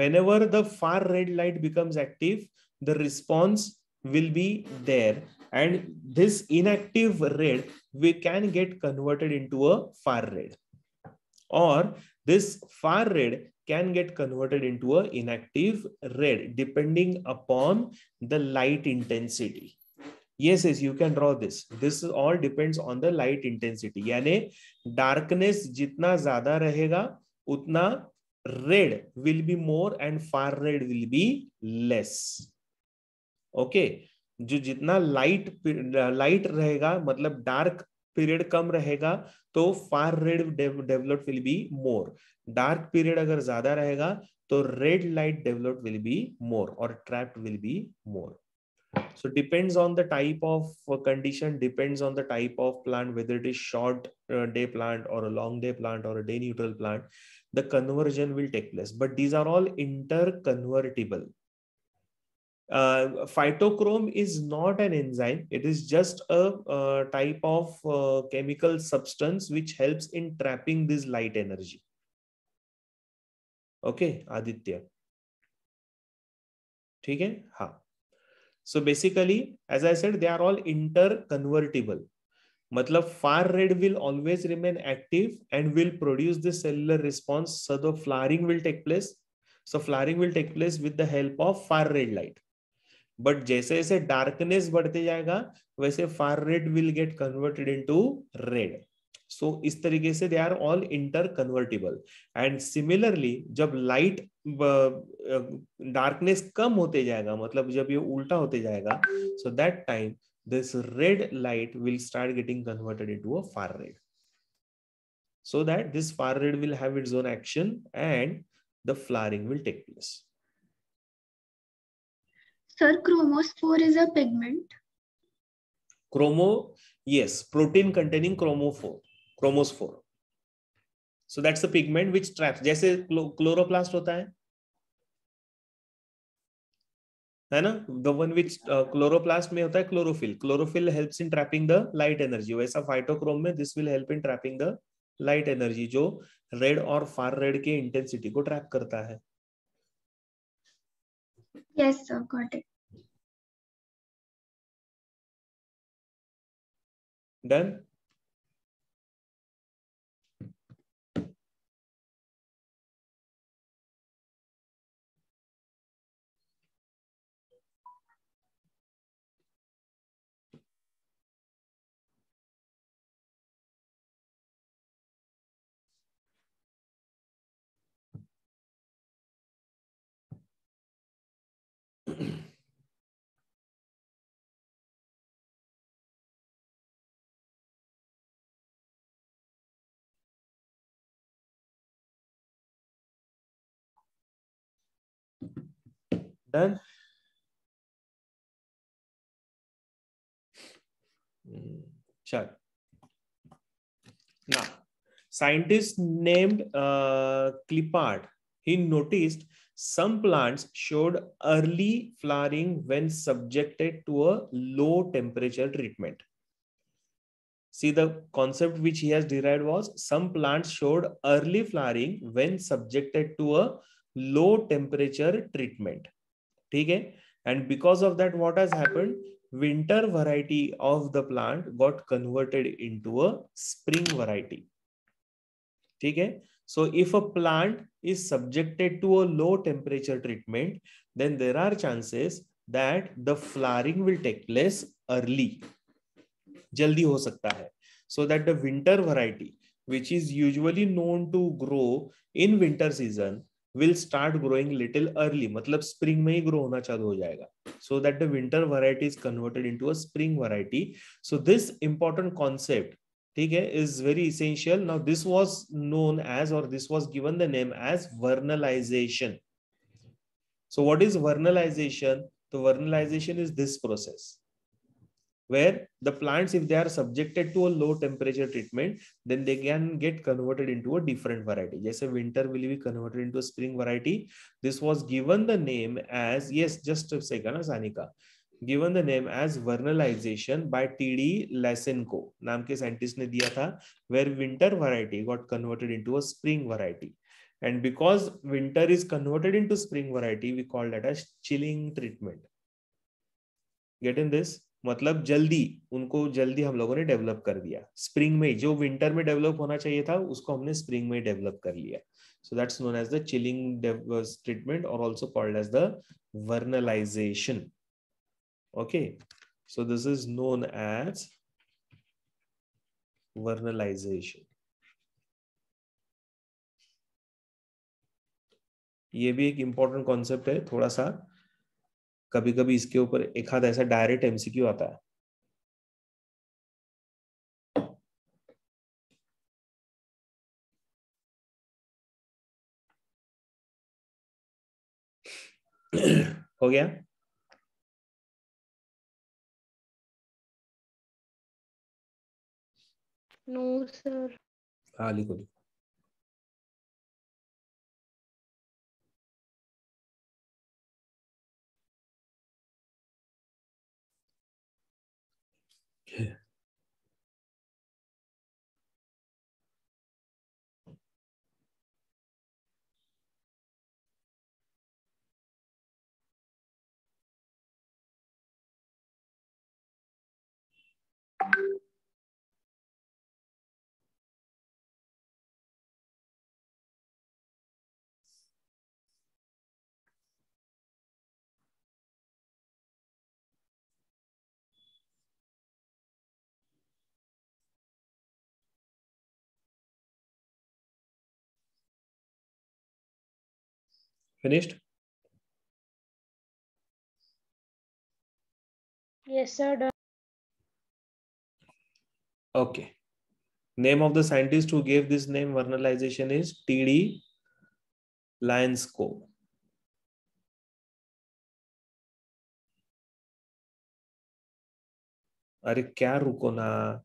whenever the far red light becomes active, the response will be there, and this inactive red we can get converted into a far red, or this far red can get converted into a inactive red depending upon the light intensity. Yes, you can draw this. This all depends on the light intensity. यानी darkness जितना ज्यादा रहेगा उतना red will be more and far red will be less. Okay, जो जितना light रहेगा मतलब dark period कम रहेगा तो far red develop will be more, dark period अगर ज्यादा रहेगा तो red light develop will be more और trapped will be more. So depends on the type of condition, depends on the type of plant, whether it is short day plant or a long day plant or a day neutral plant, the conversion will take place. But these are all interconvertible. Phytochrome is not an enzyme. It is just a type of chemical substance which helps in trapping this light energy. Okay, Aditya. ठीक है, हाँ. So basically, as I said, they are all interconvertible. मतलब far red will always remain active and will produce the cellular response. So the flowering will take place. So flowering will take place with the help of far red light. But जैसे जैसे darkness बढ़ते जाएगा वैसे far red will get converted into red. So इस तरीके से they are all interconvertible. And similarly, जब light darkness कम होते जाएगा मतलब जब ये उल्टा होते जाएगा, so that time this red light will start getting converted into a far red. So that this far red will have its own action and the flowering will take place. Sir, chromophore is a pigment. Yes, protein containing chromophore. So that's the pigment which traps. जैसे chloroplast होता है ना? The one which chloroplast में होता है chlorophyll. Chlorophyll helps in trapping the light energy. वैसा phytochrome में this will help in trapping the light energy जो red और far red के intensity को trap करता है. Yes, sir, got it. Done? Done? Sure. Now, scientists named Clippard. he noticed some plants showed early flowering when subjected to a low temperature treatment. See, the concept which he has derived was some plants showed early flowering when subjected to a low temperature treatment. ठीक है? And because of that, what has happened? Winter variety of the plant got converted into a spring variety. ठीक है? So if a plant is subjected to a low temperature treatment, then there are chances that the flowering will take place early. जल्दी हो सकता है. So that the winter variety, which is usually known to grow in winter season, will start growing little early. मतलब spring में ही grow होना चालू हो जाएगा. So that the winter variety is converted into a spring variety. So this important concept, ठीक है, is very essential. Now this was known as, or this was given the name as vernalization. So what is vernalization? The vernalization is this process where the plants, if they are subjected to a low temperature treatment, then they can get converted into a different variety. Jaise winter will be converted into a spring variety. This was given the name as, yes, just a second, Sanika, given the name as vernalization by T.D. Lysenko. नाम के scientist ने दिया था, where winter variety got converted into a spring variety. And because winter is converted into spring variety, we call that as chilling treatment. Get in this? मतलब जल्दी, उनको जल्दी हम लोगों ने डेवलप कर दिया. स्प्रिंग में जो विंटर में डेवलप होना चाहिए था उसको हमने स्प्रिंग में डेवलप कर लिया. So that's known as the chilling treatment, or also called as the vernalization. Okay, so this is known as vernalization. ये भी एक important concept है. थोड़ा सा कभी कभी इसके ऊपर एक आध ऐसा डायरेक्ट एमसीक्यू आता है. हो गया? No sir. हाँ लिखो लिखो. Finished? Yes sir, done. Okay. Name of the scientist who gave this name vernalization is T.D. Lysenko. अरे क्या रुको ना.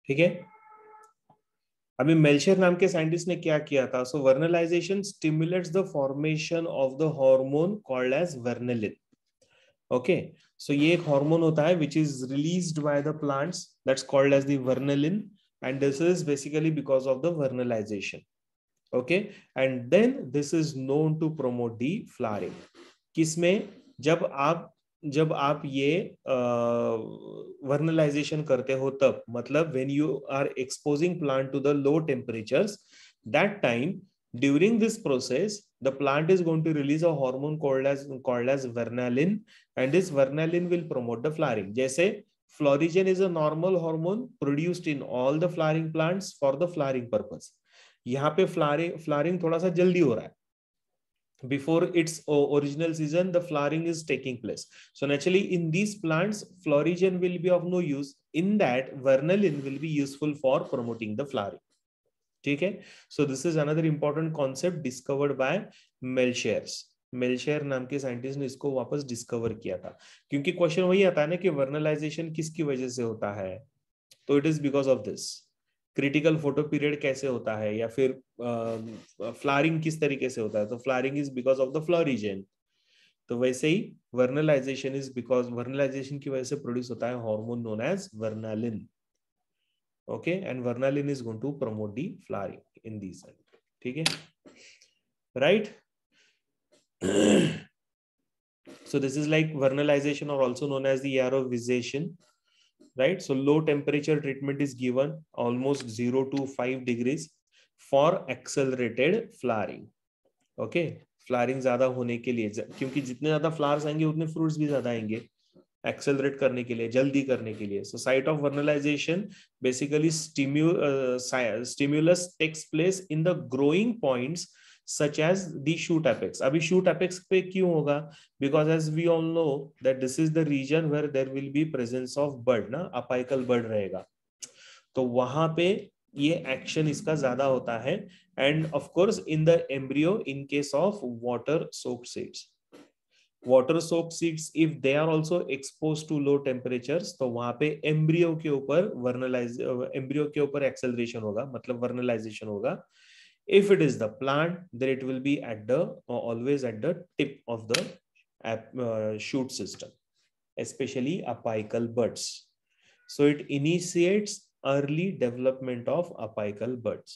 ठीक है. अभी मेल्शर नाम के साइंटिस्ट ने क्या किया था? So vernalization stimulates the formation of the hormone called as vernalin. Okay, so ये एक हार्मोन होता है which is released by the plants, that's called as the vernalin, and this is basically because of the vernalization. Okay, and then this is known to promote the flowering. किसमें? जब आप ये vernalization करते हो तब, मतलब when you are exposing plant to the low temperatures, that time during this process the plant is going to release a hormone called as vernalin, and this vernalin will promote the flowering. जैसे florigen is a normal hormone produced in all the flowering plants for the flowering purpose. यहाँ पे flowering थोड़ा सा जल्दी हो रहा है. Before its original season, the flowering is taking place. So naturally in these plants, florigen will be of no use. In that, vernalin will be useful for promoting the flowering. ठीक है. So this is another important concept discovered by Melchers. Melcher नाम के scientist ने इसको वापस discover किया था. क्योंकि क्वेश्चन वही आता है ना कि वर्नलाइजेशन किसकी वजह से होता है, तो it is because of this. Critical photo period कैसे होता है, या फिर फ्लावरिंग किस तरीके से होता है, तो flowering is because of the florigen. तो वैसे ही वर्नलाइजेशन इज बिकॉज, वर्नलाइजेशन की वजह से प्रोड्यूस होता है hormone known as vernalin. Okay, and vernalin is going to promote the flowering in these. ठीक है, right. So this is like vernalization, or also known as the aerovization, right? So low temperature treatment is given, almost 0 to 5 degrees, for accelerated flowering. Okay, flowering ज्यादा होने के लिए, क्योंकि जितने ज्यादा flowers आएंगे उतने fruits भी ज्यादा आएंगे, accelerate करने के लिए, जल्दी करने के लिए. So site of vernalization, basically stimulus takes place in the growing points such as the shoot apex. अभी shoot apex पे क्यों होगा? Because as we all know that this is the region where there will be presence of bud, ना apical bud रहेगा, तो वहां पे ये एक्शन इसका ज्यादा होता है. And of course in the embryo, in case of water soaked seeds, water soaked seeds if they are also expose to low temperatures, तो वहां पे एम्ब्रियो के ऊपर एम्ब्रियो के ऊपर एक्सेलरेशन होगा, मतलब वर्नलाइजेशन होगा. If it is the plant, then it will be at the always at the tip of the shoot system, especially apical buds. So it initiates early development of apical buds.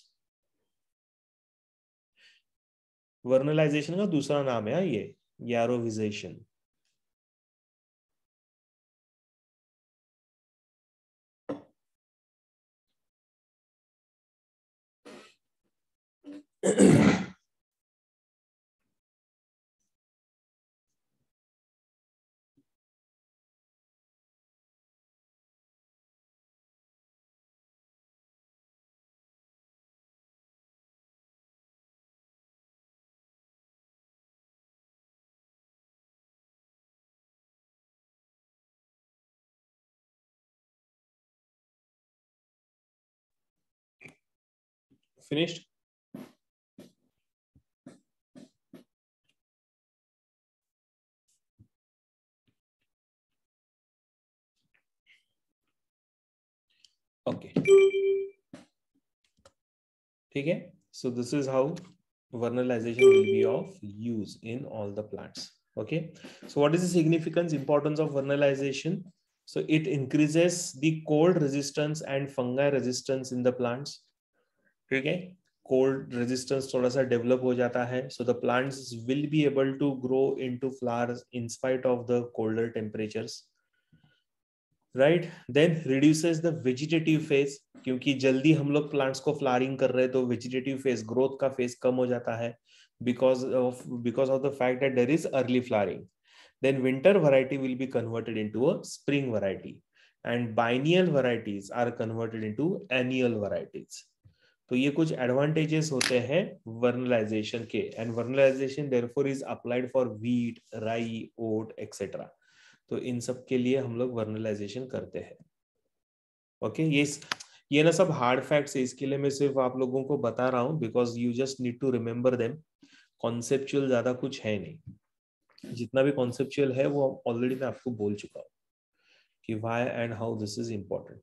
Vernalization का दूसरा नाम है ये yarovization. Finished? Okay. ठीक है. So this is how vernalization will be of use in all the plants. Okay. So what is the significance, importance of vernalization? So it increases the cold resistance and fungi resistance in the plants. ठीक है, cold resistance थोड़ा सा develop हो जाता है. So the plants will be able to grow into flowers in spite of the colder temperatures. Right, then reduces the vegetative phase, क्योंकि जल्दी हम लोग plants को flowering कर रहे हैं, तो vegetative phase, growth का phase कम हो जाता है, because of the fact that there is early flowering. Then winter variety will be converted into a spring variety, and biennial varieties are converted into annual varieties. तो ये कुछ advantages होते हैं vernalization के, and vernalization therefore is applied for wheat, राई, ओट etcetera. तो इन सब के लिए हम लोग वर्नलाइजेशन करते हैं. ओके, ये ना सब हार्ड फैक्ट्स है, इसके लिए मैं सिर्फ आप लोगों को बता रहा हूँ, because you just need to remember them. Conceptual ज्यादा कुछ है नहीं, जितना भी कॉन्सेप्चुअल है वो ऑलरेडी मैं आपको बोल चुका हूँ कि why and how this is important.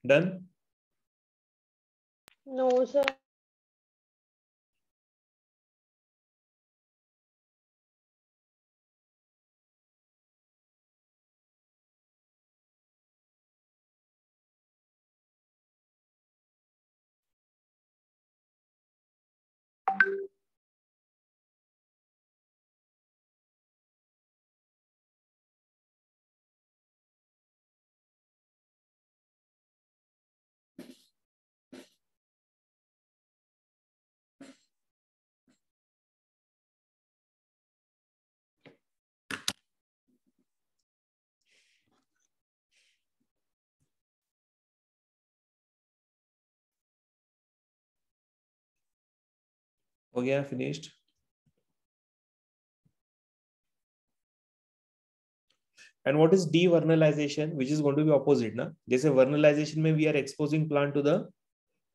Done? No, sir. हो गया, finished. And what is devernalization, which is going to be opposite ना. जैसे vernalization में we are exposing plant to the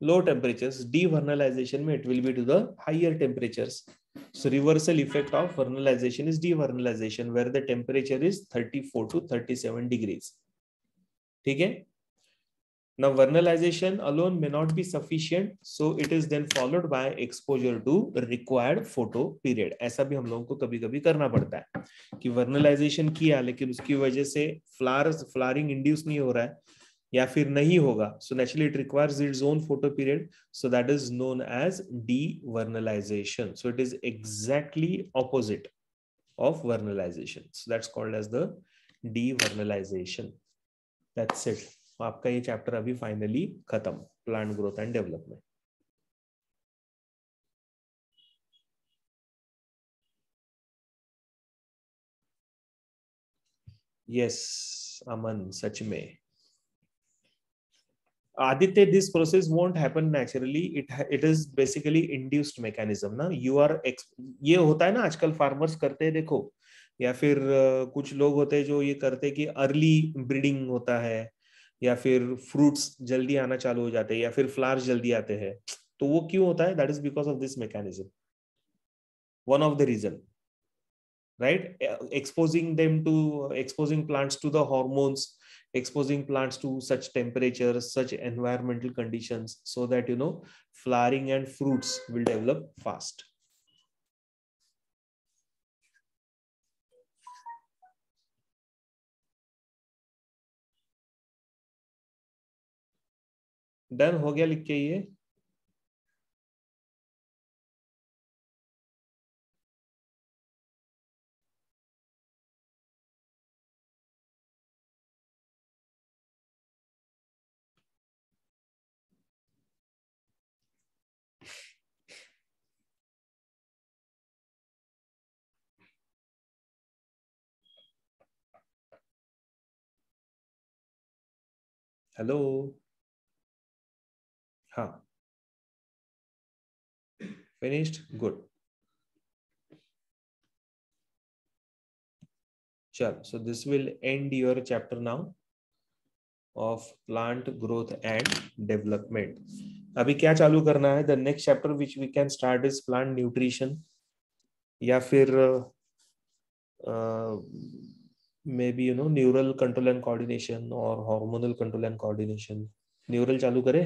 low temperatures, devernalization में it will be to the higher temperatures. So reversal effect of vernalization is devernalization, where the temperature is 34 to 37 degrees. ठीक है. Now vernalization alone may not be sufficient, so it is then followed by exposure to required photo period. ऐसा भी हम लोगों को कभी कभी करना पड़ता है कि vernalization किया लेकिन उसकी वजह से flowering induce नहीं हो रहा है या फिर नहीं होगा, so naturally it requires its own photo period, so that is known as devernalization. So it is exactly opposite of vernalization, so that's called as the devernalization. That's it. आपका ये चैप्टर अभी फाइनली खत्म, plant growth and development. Yes Aman, सच में. Aditya, this process won't happen naturally, it is basically induced mechanism ना. You are ये होता है ना आजकल फार्मर्स करते हैं, देखो, या फिर कुछ लोग होते हैं जो ये करते हैं कि अर्ली ब्रीडिंग होता है, या फिर फ्रूट्स जल्दी आना चालू हो जाते हैं, या फिर फ्लावर्स जल्दी आते हैं. तो वो क्यों होता है? That is because of this mechanism, one of the reason, right? Exposing plants to the hormones, exposing plants to such temperatures, such environmental conditions, so that flowering and fruits will develop fast. Done हो गया, लिख के ये. Hello. हाँ, finished, good. चल, so this will end your chapter now of plant growth and development. अभी क्या चालू करना है? The next chapter which we can start is plant nutrition, या फिर maybe neural control and coordination or hormonal control and coordination. Neural चालू करे?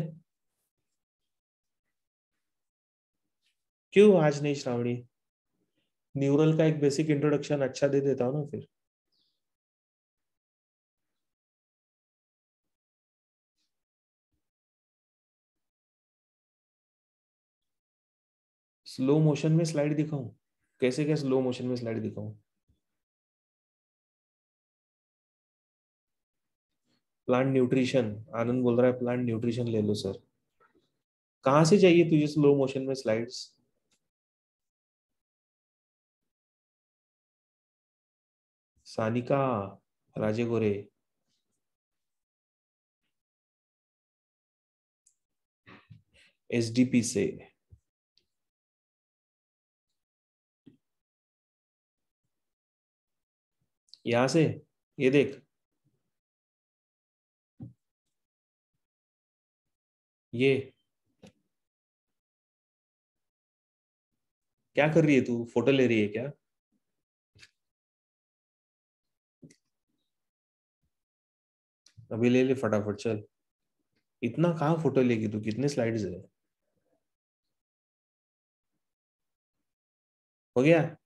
क्यों आज नहीं श्रावणी? न्यूरल का एक बेसिक इंट्रोडक्शन अच्छा दे देता हूँ ना फिर. स्लो मोशन में स्लाइड दिखाऊं? कैसे क्या स्लो मोशन में स्लाइड दिखाऊं? प्लांट न्यूट्रिशन, आनंद बोल रहा है प्लांट न्यूट्रिशन ले लो सर. कहां से चाहिए तुझे स्लो मोशन में स्लाइड्स? सानिका राजेगोरे, एसडीपी से. यहां से ये देख, ये क्या कर रही है तू? फोटो ले रही है क्या? अभी ले ले फटाफट, चल. इतना कहाँ फोटो लेगी तू? कितने स्लाइड्स है? हो गया.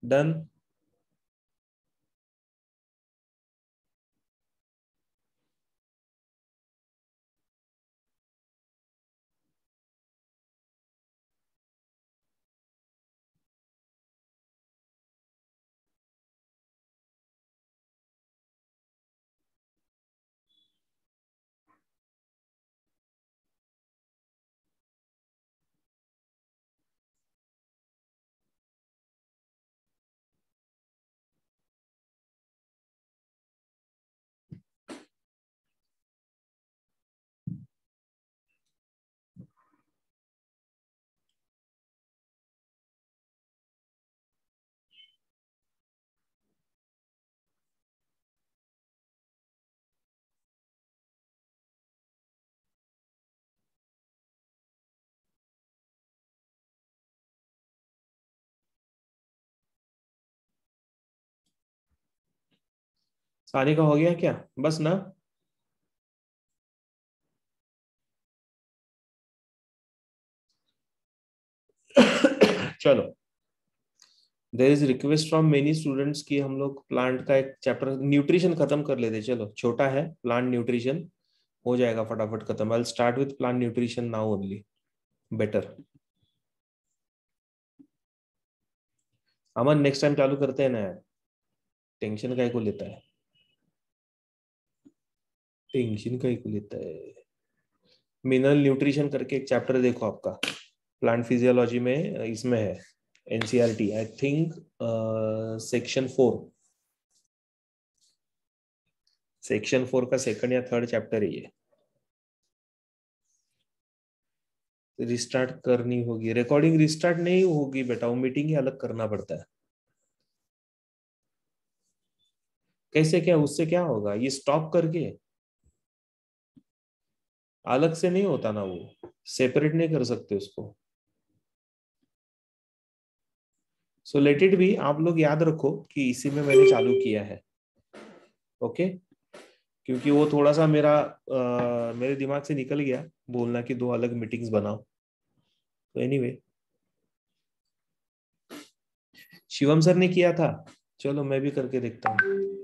डन. सानी का हो गया क्या? बस ना? चलो, there is request from many students कि हम लोग प्लांट का एक चैप्टर न्यूट्रिशन खत्म कर लेते। चलो, छोटा है प्लांट न्यूट्रिशन, हो जाएगा फटाफट खत्म। I will start with plant nutrition now only, better. Aman next time चालू करते हैं ना यार, टेंशन काय को लेता है, टेंशन काय को लेता है। मिनरल न्यूट्रिशन करके एक चैप्टर देखो आपका प्लांट फिजियोलॉजी में, इसमें है NCERT I think section 4, section 4 का सेकंड या थर्ड चैप्टर है ये। रिस्टार्ट करनी होगी, रिकॉर्डिंग रिस्टार्ट नहीं होगी बेटा, वो मीटिंग ही अलग करना पड़ता है। कैसे, क्या उससे क्या होगा? ये स्टॉप करके अलग से नहीं होता ना, वो सेपरेट नहीं कर सकते उसको। सो लेट इट बी, आप लोग याद रखो कि इसी में मैंने चालू किया है, ओके? क्योंकि वो थोड़ा सा मेरे दिमाग से निकल गया बोलना कि 2 अलग मीटिंग्स बनाओ। तो एनीवे, शिवम सर ने किया था, चलो मैं भी करके देखता हूँ।